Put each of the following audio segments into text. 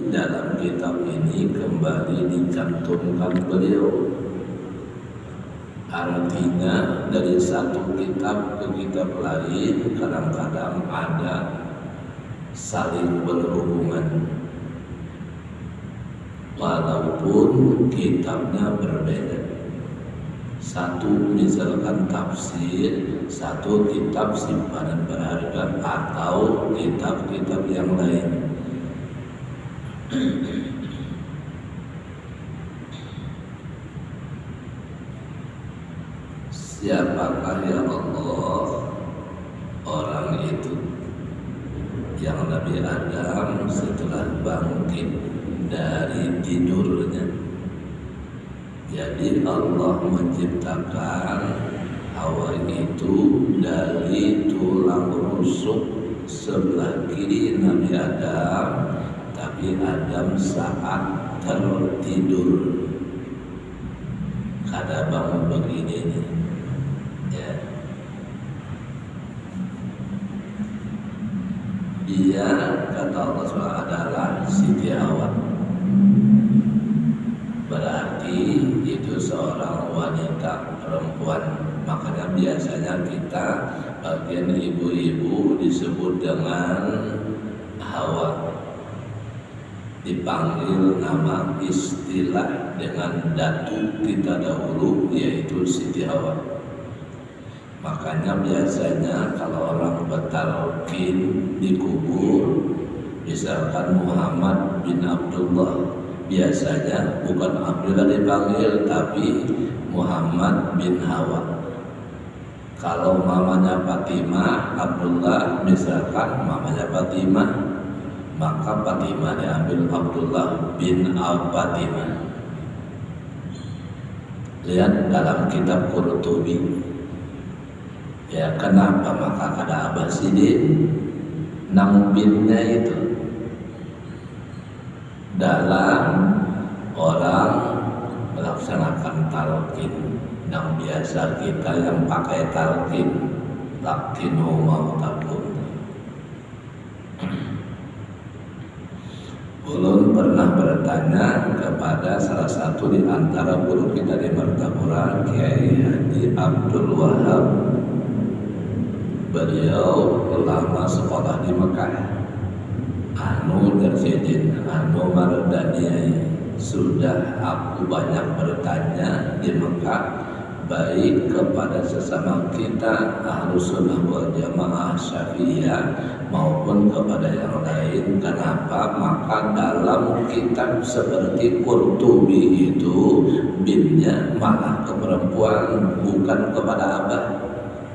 dalam kitab ini kembali dicantumkan beliau. Artinya dari satu kitab ke kitab lain kadang-kadang ada saling berhubungan walaupun kitabnya berbeda. Satu misalkan tafsir, satu kitab simpanan berharga atau kitab-kitab yang lain. Siapakah ya Allah orang itu yang Nabi Adam setelah bangkit dari tidurnya? Jadi Allah menciptakan Hawa itu dari tulang rusuk sebelah kiri Nabi Adam, tapi Adam saat tertidur kada bangun begini ya. Dia kata Allah SWT adalah Siti Hawa. Berarti itu seorang wanita perempuan. Makanya biasanya kita bagian ibu-ibu disebut dengan Hawa, dipanggil nama istilah dengan datu kita dahulu yaitu Siti Hawa. Makanya biasanya kalau orang bertalqin dikubur, misalkan Muhammad bin Abdullah, biasanya bukan Abdullah dipanggil tapi Muhammad bin Hawa. Kalau mamanya Fatimah, Abdullah, misalkan mamanya Fatimah, maka Fatimah diambil Abdullah bin Fatimah. Lihat dalam kitab Qurtubi. Ya, kenapa maka kada Abasidin nang binnya itu dalam orang melaksanakan talqin yang biasa kita yang pakai talqin, laktinu mautakum. Ulun pernah bertanya kepada salah satu di antara guru kita di Martapura, Kiai Haji Abdul Wahab. Beliau lama sekolah di Mekah. Anu Darsidin, anu Mardaniai. Sudah aku banyak bertanya di Mekah, baik kepada sesama kita Ahlus Sunnah wal Jamaah Syafi'iyah maupun kepada yang lain. Kenapa? Maka dalam kitab seperti Qurtubi itu binnya malah ke perempuan, bukan kepada abah.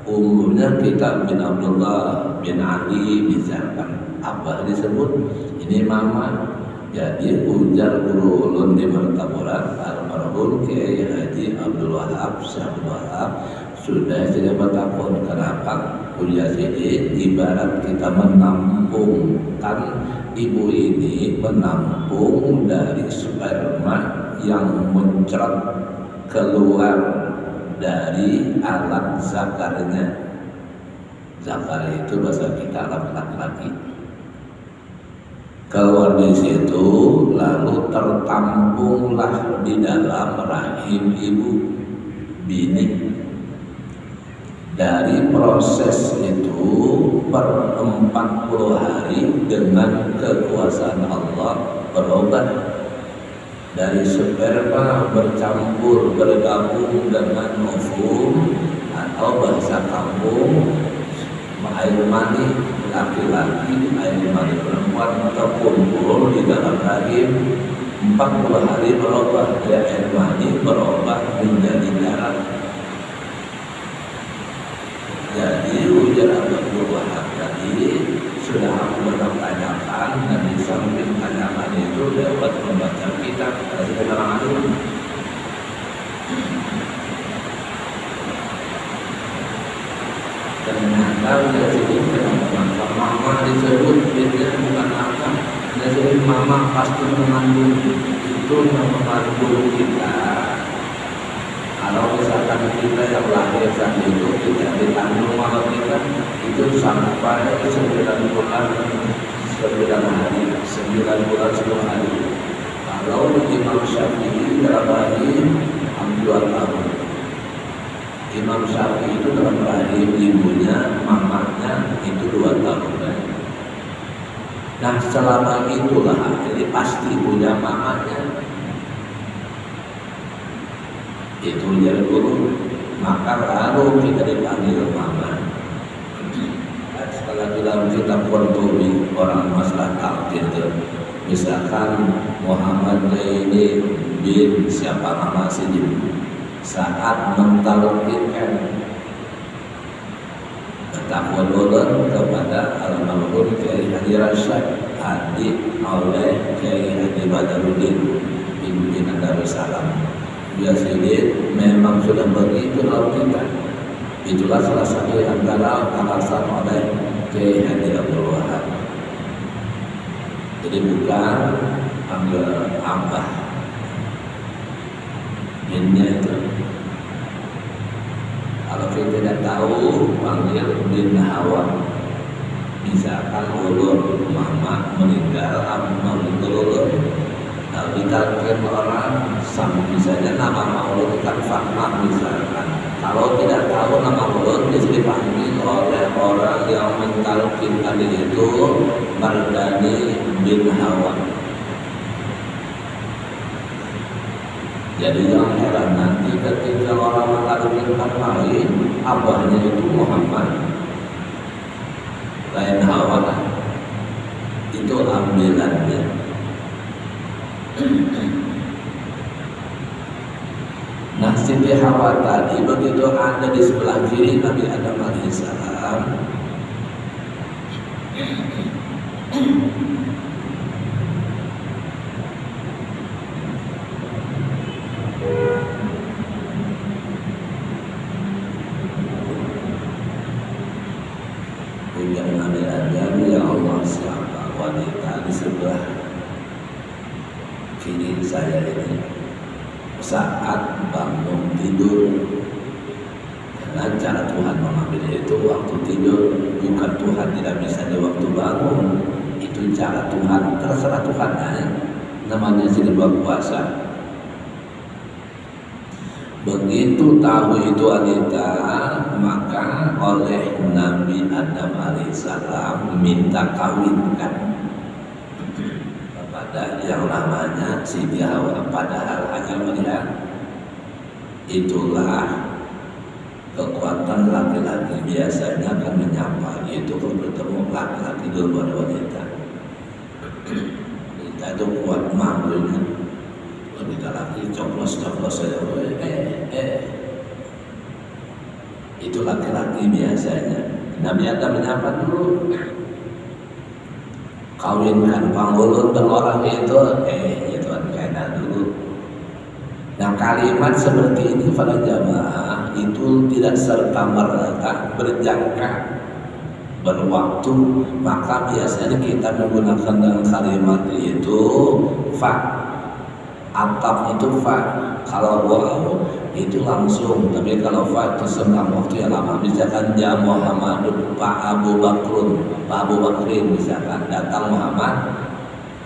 Umumnya kita bin Abdullah bin Ali misalkan abah disebut, ini mama. Jadi ujar guru ulun di Martapura almarhum Kiai Haji Abdul Wahab Syabdul Wahab sudah tidak bertakun. Kenapa? Kuliah sini ibarat kita menampungkan ibu ini, menampung dari sperma yang mencret keluar dari alat zakarnya. Zakar itu bahasa kita alat laki-laki. Keluar di situ lalu tertampunglah di dalam rahim ibu bini. Dari proses itu per 40 hari dengan kekuasaan Allah berubah dari sperma bercampur bergabung dengan ovum atau bahasa kampung air mani laki-laki, air mani perempuan terkumpul di dalam rahim. 40 hari berubah, ya air mani berubah menjadi darah. Jadi ujar Abdul Wahab tadi sudah aku bertanyakan, dan di samping tanyakan itu dapat membaca kitab dari keterangan itu. Ternyata jadi kenapa mama disebut beda bukan apa. Jadi mama pasti mengandung, itu mengandung kita. Kalau misalkan kita yang lahir saat itu tidak dikandung mama kita, itu sampai 9 bulan 9 hari, 9 bulan 10 hari. Kalau Imam Syafi'i dalam rahim 2 tahun. Imam Syafi'i itu dalam rahim ibunya, mamanya itu 2 tahun. Nah selama itulah jadi pasti punya mamanya itu jadi guru, maka lalu kita dipanggil mama. Setelah dalam kitab Qurtubi orang masalah talqin itu, misalkan Muhammad Zaini bin siapa nama sini saat mentalqinkan takwalulun kepada almarhum Kiai Haji Rasyid adik oleh Kiai Haji Badaruddin pimpinan Darussalam. Biasanya memang sudah begitu kita. Itulah salah satu antara alasan oleh Kiai Haji Abdul Wahab. Jadi bukan panggil abah, binnya itu. Kalau kita tidak tahu panggil bin Hawa. Misalkan ulur mama meninggal, abah meninggal. Kalau ditalqin orang sama misalnya nama maulud kan Fatmah misalkan. Kalau tidak tahu nama maulud bisa dipanggil oleh orang yang mentalqin tadi itu Mardani bin Hawa. Jadi jangan heran nanti ketika orang mentalqinkan lain abahnya itu Muhammad lain Hawa, itu ambilannya. Nah, Siti Hawa tadi begitu ada di sebelah kiri Nabi Adam alaihissalam, ujar Nabi Adam, ya Allah siapa wanita di sebelah kiri saya ini saat bangun tidur. Karena cara Tuhan mengambil itu waktu tidur, bukan Tuhan tidak bisa di waktu bangun. Itu cara Tuhan, terserah Tuhan ya. Namanya sih berpuasa. Begitu tahu itu wanita, maka oleh Nabi Adam alaihissalam minta kawinkan kepada yang namanya Siti Hawa. Padahal hanya melihat itulah kekuatan laki-laki biasanya akan menyapa, itu kalau bertemu laki-laki duluan wanita. Kita itu kuat manggilnya, wanita laki coplos-coplos saja. Itu laki-laki biasanya. Nabi Adam menyapa dulu, kawinkan panggulun dan orang itu itu kena dulu. Nah kalimat seperti ini pada jamaah itu tidak serta merta berjangka berwaktu, maka biasanya kita menggunakan dengan kalimat itu fa, atap itu fa. Kalau waw itu langsung, tapi kalau fa itu setengah waktu yang lama. Misalkan ya Muhammadun Pak Abu Bakrun, Pak Abu Bakrin misalkan datang Muhammad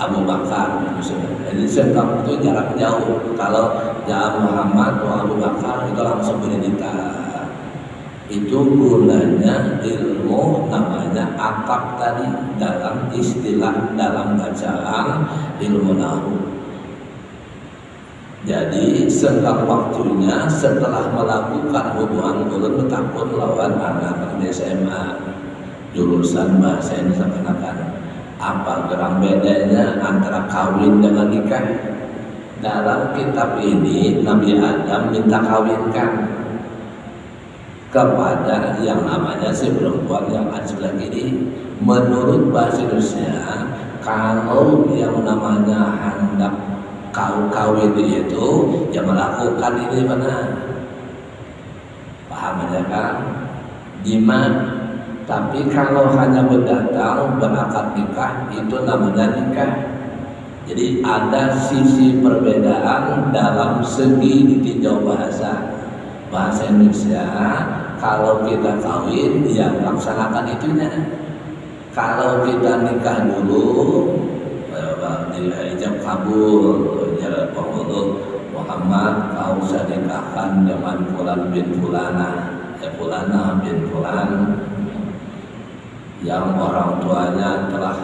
Abu Bakar misalkan. Jadi setengah itu jarak jauh. Kalau ya Muhammad Pak Abu Bakar itu langsung berdita. Itu gunanya ilmu namanya atap tadi dalam istilah dalam bacaan ilmu nahwu. Jadi setengah waktunya setelah melakukan hubungan ulun bertakun lawan anak di SMA jurusan bahasa Indonesia kenakan. Apa gerang bedanya antara kawin dengan nikah? Dalam kitab ini Nabi Adam minta kawinkan kepada yang namanya si perempuan yang ada sebelah kiri. Menurut bahasa Indonesia, kalau yang namanya hendak kawin itu yang melakukan ini mana? Paham aja kan? Diman. Tapi kalau hanya berdatang berakad nikah itu namanya nikah. Jadi ada sisi perbedaan dalam segi ditinjau bahasa Indonesia. Kalau kita kawin ya laksanakan itunya. Kalau kita nikah dulu, ijab kabul, jalan penghulu Muhammad, kau saya nikahkan dengan Fulan bin Fulana, Fulana bin Fulan, yang orang tuanya telah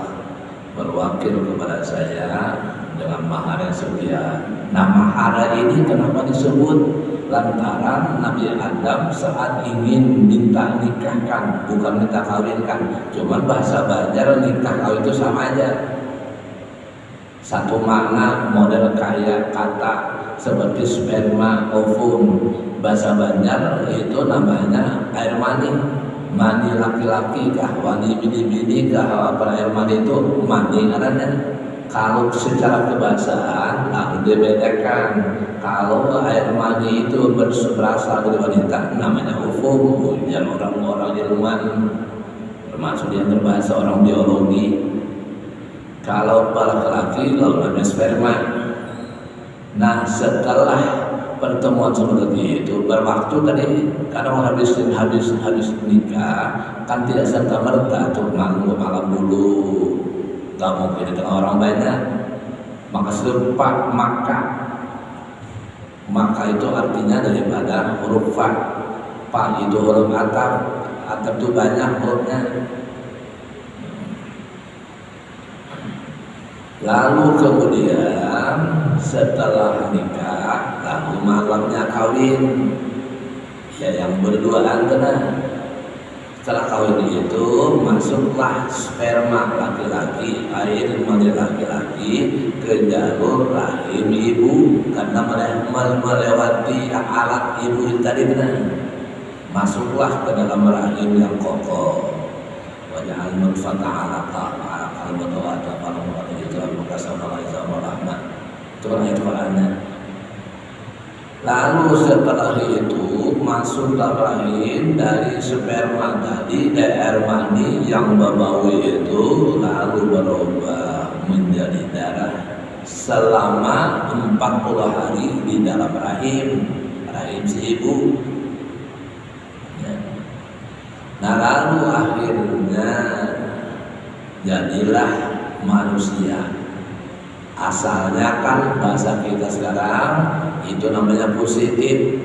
berwakil kepada saya dengan mahar yang sekian. Nah, mahar ini kenapa disebut? Lantaran Nabi Adam saat ingin minta nikahkan, bukan minta kawinkan. Cuman bahasa Banjar nikah kawin itu sama aja. Satu makna, model kayak kata seperti sperma, ovum. Bahasa Banjar itu namanya air mani. Mani laki-laki kah, mani bini-bini kah, apa air mani itu mani katanya. Kalau secara kebahasaan dibedakan. Kalau air mani itu berasal dari wanita namanya ovum, yang orang-orang ilmuwan termasuk yang berbahasa orang biologi. Kalau laki-laki lalu namanya sperma. Nah, setelah pertemuan seperti itu berwaktu tadi, kadang habis nikah kan tidak serta merta tuh malam dulu, nggak mungkin dengan orang banyak. Maka serupa maka itu artinya daripada huruf fa itu huruf atap itu banyak hurufnya. Lalu kemudian setelah nikah, lalu malamnya kawin, ya yang berduaan tenang. Setelah kawin itu masuklah sperma laki-laki, air mani laki-laki ke jalur rahim ibu, karena melewati alat ibu tadi benar. Masuklah ke dalam rahim yang kokoh. Wajah nutfata alaqah, alaqal mutawata, kalau itu maka sama rahmat. Itu ayat Qur'annya. Lalu setelah itu masuk rahim dari sperma tadi, air mani yang berbau itu lalu berubah menjadi darah selama 40 hari di dalam rahim si ibu. Nah, lalu akhirnya jadilah manusia. Asalnya kan bahasa kita sekarang itu namanya positif,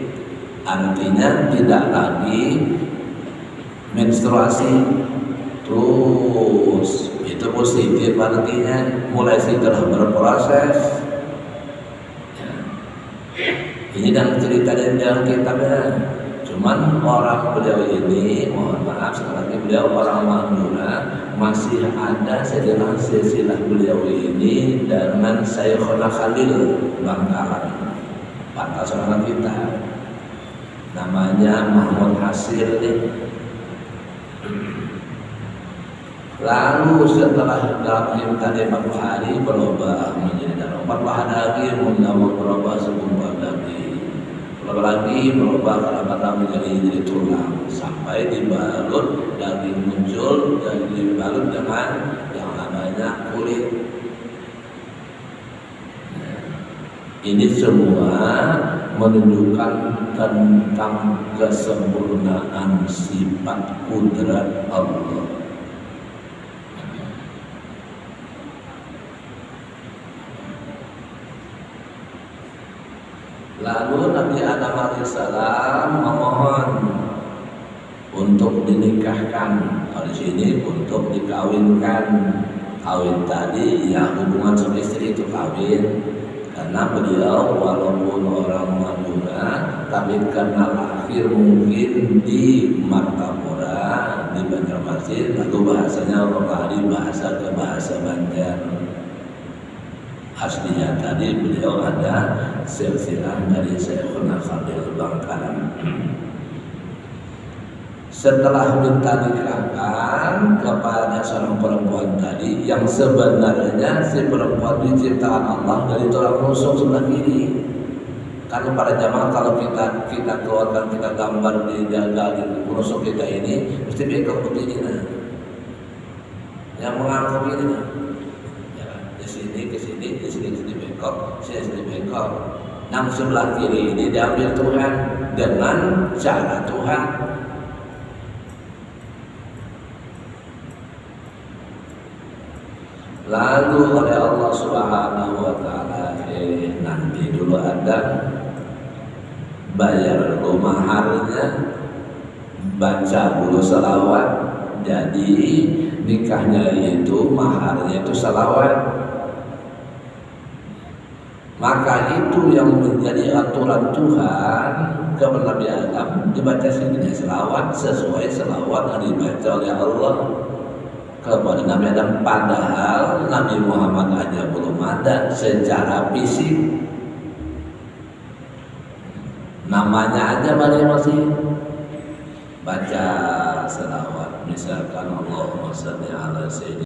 artinya tidak lagi menstruasi. Terus itu positif artinya mulai setelah berproses. Ini dalam cerita dan dalam kitabnya. Cuman orang beliau ini, mohon maaf sekali lagi, beliau orang Madura, masih ada silsilah beliau ini dengan Syekhona Khalil Bangkalan, bakal seorang kita, namanya Mahmud Hasil nih. Lalu setelah dalam tadi 40 hari berubah menjadi darah, 40 hari lagi berubah sebuah lagi. Lagi berubah karena menjadi tulang sampai dibalut daging muncul dan dibalut dengan yang namanya kulit. Ini semua menunjukkan tentang kesempurnaan sifat kudrat Allah. Lalu Nabi Adam alaihissalam memohon untuk dinikahkan. Di sini untuk dikawinkan. Kawin tadi ya hubungan suami istri itu kawin. Karena beliau walaupun orang Madura, tapi karena lahir mungkin di Martapura, di Banjarmasin, lalu bahasanya lari bahasa ke bahasa Banjar. Aslinya tadi beliau ada silsilah dari Syekhona Khalil Bangkalan. Setelah minta nikahkan kepada seorang perempuan tadi, yang sebenarnya si perempuan diciptakan Allah dari tulang rusuk sebelah kiri. Karena pada zaman kalau kita keluarkan, kita gambar di daging rusuk kita ini, mesti bengkok begini nah. Yang mengangkut ini nah. Ke sini bengkok, sini bengkok. Yang sebelah kiri ini diambil Tuhan dengan cara Tuhan. lalu oleh Allah Subhanahu wa taala nanti dulu ada bayar dulu maharnya, baca dulu salawat, jadi nikahnya itu maharnya itu salawat. Maka itu yang menjadi aturan Tuhan kepada Nabi Adam, dibaca segini selawat sesuai selawat yang dibaca oleh Allah kepada Nabi Adam, padahal Nabi Muhammad aja belum ada secara fisik, namanya aja masih baca selawat, misalkan Allahumma shalli ala sayyidina